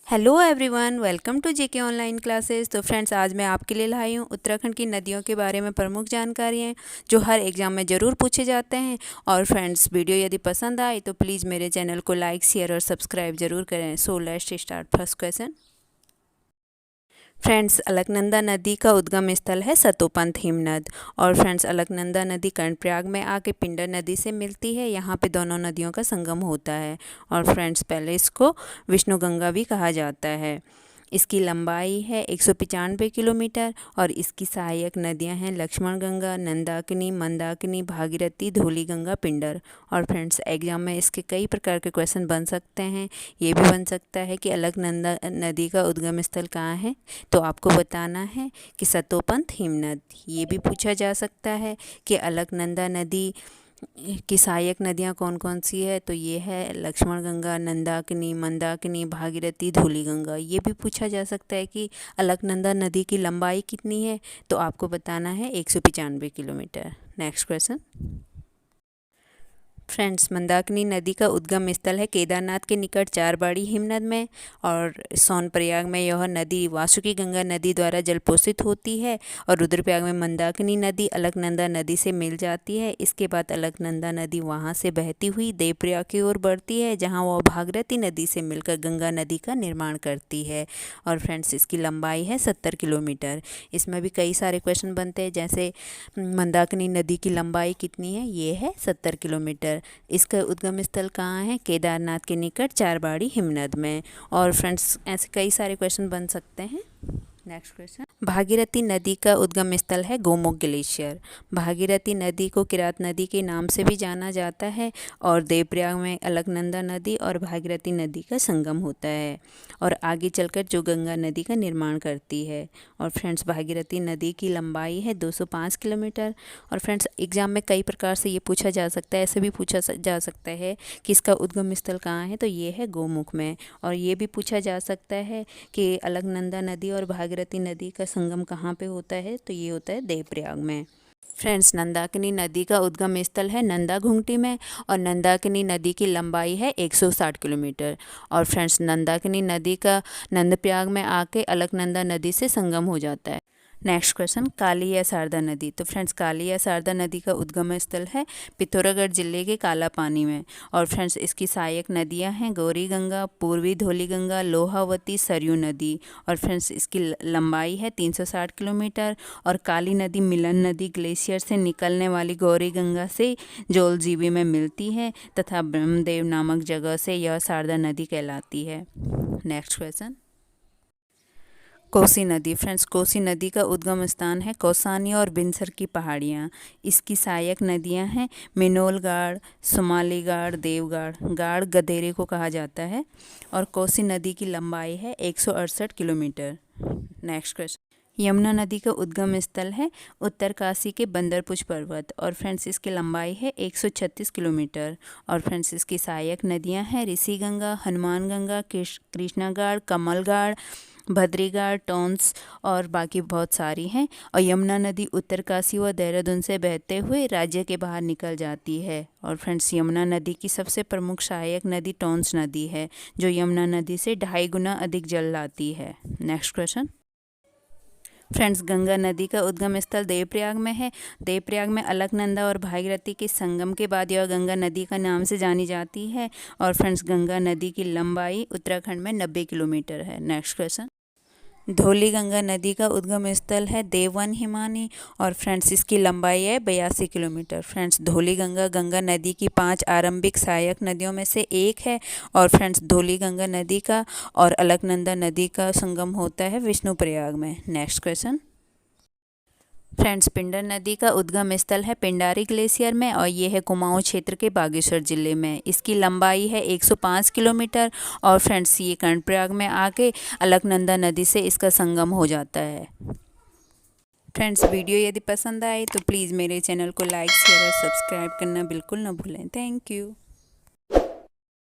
Hello everyone, welcome to JK online classes. तो friends, आज मैं आपके लिए लाई हूँ उत्तराखंड की नदियों के बारे में प्रमुख जानकारियाँ जो हर एग्ज़ाम में ज़रूर पूछे जाते हैं। और फ्रेंड्स, वीडियो यदि पसंद आए तो प्लीज़ मेरे चैनल को लाइक, शेयर और सब्सक्राइब ज़रूर करें। So let's start first question. Friends, Alaknanda नदी का उद्गम स्थल है सतोपंथ हिमनद। और फ्रेंड्स, अलकनंदा नदी कर्णप्रयाग में आके पिंडर नदी से मिलती है। यहाँ पे दोनों नदियों का संगम होता है। और फ्रेंड्स, पहले इसको विष्णु गंगा भी कहा जाता है। इसकी लंबाई है 195 किलोमीटर और इसकी सहायक नदियां हैं लक्ष्मण गंगा, नंदाकिनी, मंदाकिनी, भागीरथी, धौली गंगा, पिंडर। और फ्रेंड्स, एग्जाम में इसके कई प्रकार के क्वेश्चन बन सकते हैं। ये भी बन सकता है कि अलकनंदा नदी का उद्गम स्थल कहाँ है, तो आपको बताना है कि सतोपंथ हिमनद। ये भी पूछा जा सकता है कि अलकनंदा नदी की सहायक नदियाँ कौन कौन सी है, तो ये है लक्ष्मण गंगा, नंदाकिनी, मंदाकिनी, भागीरथी, धौली गंगा। ये भी पूछा जा सकता है कि अलकनंदा नदी की लंबाई कितनी है, तो आपको बताना है 195 kilometre. Next question. Friends, Mandakini नदी का उद्गम स्थल है केदारनाथ के निकट चारबाड़ी हिमनद में। और सोनप्रयाग में यह नदी वासुकी गंगा नदी द्वारा जलपोषित होती है। और रुद्रप्रयाग में मंदाकिनी नदी अलकनंदा नदी से मिल जाती है। इसके बाद अलकनंदा नदी वहाँ से बहती हुई देवप्रयाग की ओर बढ़ती है, जहाँ वह भागीरथी नदी से मिलकर गंगा नदी का निर्माण करती है। और फ्रेंड्स, इसकी लंबाई है 70 किलोमीटर। इसमें भी कई सारे क्वेश्चन बनते हैं, जैसे मंदाकिनी नदी की लंबाई कितनी है, ये है 70 किलोमीटर। इसका उद्गम स्थल कहाँ है, केदारनाथ के निकट चारबाड़ी हिमनद में। और फ्रेंड्स, ऐसे कई सारे क्वेश्चन बन सकते हैं। Next question. भागीरथी नदी का उद्गम स्थल है गोमुख ग्लेशियर। भागीरथी नदी को किरात नदी के नाम से भी जाना जाता है। और देवप्रयाग में अलकनंदा नदी और भागीरथी नदी का संगम होता है और आगे चलकर जो गंगा नदी का निर्माण करती है। और फ्रेंड्स, भागीरथी नदी की लंबाई है 205 किलोमीटर। और फ्रेंड्स, एग्जाम में कई प्रकार से ये पूछा जा सकता है, ऐसे भी पूछा जा सकता है कि इसका उद्गम स्थल कहाँ है, तो ये है गोमुख में। और ये भी पूछा जा सकता है कि अलकनंदा नदी और भागीरथी नदी का संगम कहाँ पे होता है, तो ये होता है देवप्रयाग में। फ्रेंड्स, नंदाकिनी नदी का उद्गम स्थल है नंदा घुंगटी में। और नंदाकिनी नदी की लंबाई है 160 किलोमीटर। और फ्रेंड्स, नंदाकिनी नदी का नंदप्रयाग में आके अलकनंदा नदी से संगम हो जाता है। Next question. काली या शारदा नदी। तो फ्रेंड्स, काली या शारदा नदी का उद्गम स्थल है पिथौरागढ़ जिले के काला पानी में। और फ्रेंड्स, इसकी सहायक नदियां हैं गौरी गंगा, पूर्वी धौली गंगा, लोहावती, सरयू नदी। और फ्रेंड्स, इसकी लंबाई है 360 किलोमीटर। और काली नदी मिलन नदी ग्लेशियर से निकलने वाली गौरी गंगा से जोलजीबी में मिलती है तथा ब्रह्मदेव नामक जगह से यह शारदा नदी कहलाती है। Next question. कोसी नदी। फ्रेंड्स, कोसी नदी का उद्गम स्थान है कौसानी और बिनसर की पहाड़ियाँ। इसकी सहायक नदियाँ हैं मिनोलगाड़, सुमालीगाड़, देवगाड़। गाड़ गधेरे को कहा जाता है। और कोसी नदी की लंबाई है 168 किलोमीटर। Next question. यमुना नदी का उद्गम स्थल है उत्तरकाशी के बंदरपुछ पर्वत। और फ्रेंड्स, इसकी लंबाई है 136 किलोमीटर। और फ्रेंड्स, इसकी सहायक नदियां हैं ऋषि गंगा, हनुमान गंगा, कृष्णागाड़, कमलगाड़, भद्रीगाड़, टोंस और बाकी बहुत सारी हैं। और यमुना नदी उत्तरकाशी व देहरादून से बहते हुए राज्य के बाहर निकल जाती है। और फ्रेंड्स, यमुना नदी की सबसे प्रमुख सहायक नदी टोंस नदी है, जो यमुना नदी से 2.5 गुना अधिक जल लाती है। Next question. फ्रेंड्स, गंगा नदी का उद्गम स्थल देवप्रयाग में है। देवप्रयाग में अलकनंदा और भागीरथी के संगम के बाद यह गंगा नदी का नाम से जानी जाती है। और फ्रेंड्स, गंगा नदी की लंबाई उत्तराखंड में 90 किलोमीटर है। Next question. धौली गंगा नदी का उद्गम स्थल है देवन हिमानी। और फ्रेंड्स, इसकी लंबाई है 82 किलोमीटर। फ्रेंड्स, धौली गंगा गंगा नदी की 5 आरंभिक सहायक नदियों में से एक है। और फ्रेंड्स, धौली गंगा नदी का और अलकनंदा नदी का संगम होता है विष्णुप्रयाग में। Next question. फ्रेंड्स, पिंडर नदी का उद्गम स्थल है पिंडारी ग्लेशियर में और ये है कुमाऊं क्षेत्र के बागेश्वर जिले में। इसकी लंबाई है 105 किलोमीटर। और फ्रेंड्स, ये कर्णप्रयाग में आके अलकनंदा नदी से इसका संगम हो जाता है। फ्रेंड्स, वीडियो यदि पसंद आए तो प्लीज़ मेरे चैनल को लाइक, शेयर और सब्सक्राइब करना बिल्कुल ना भूलें। Thank you.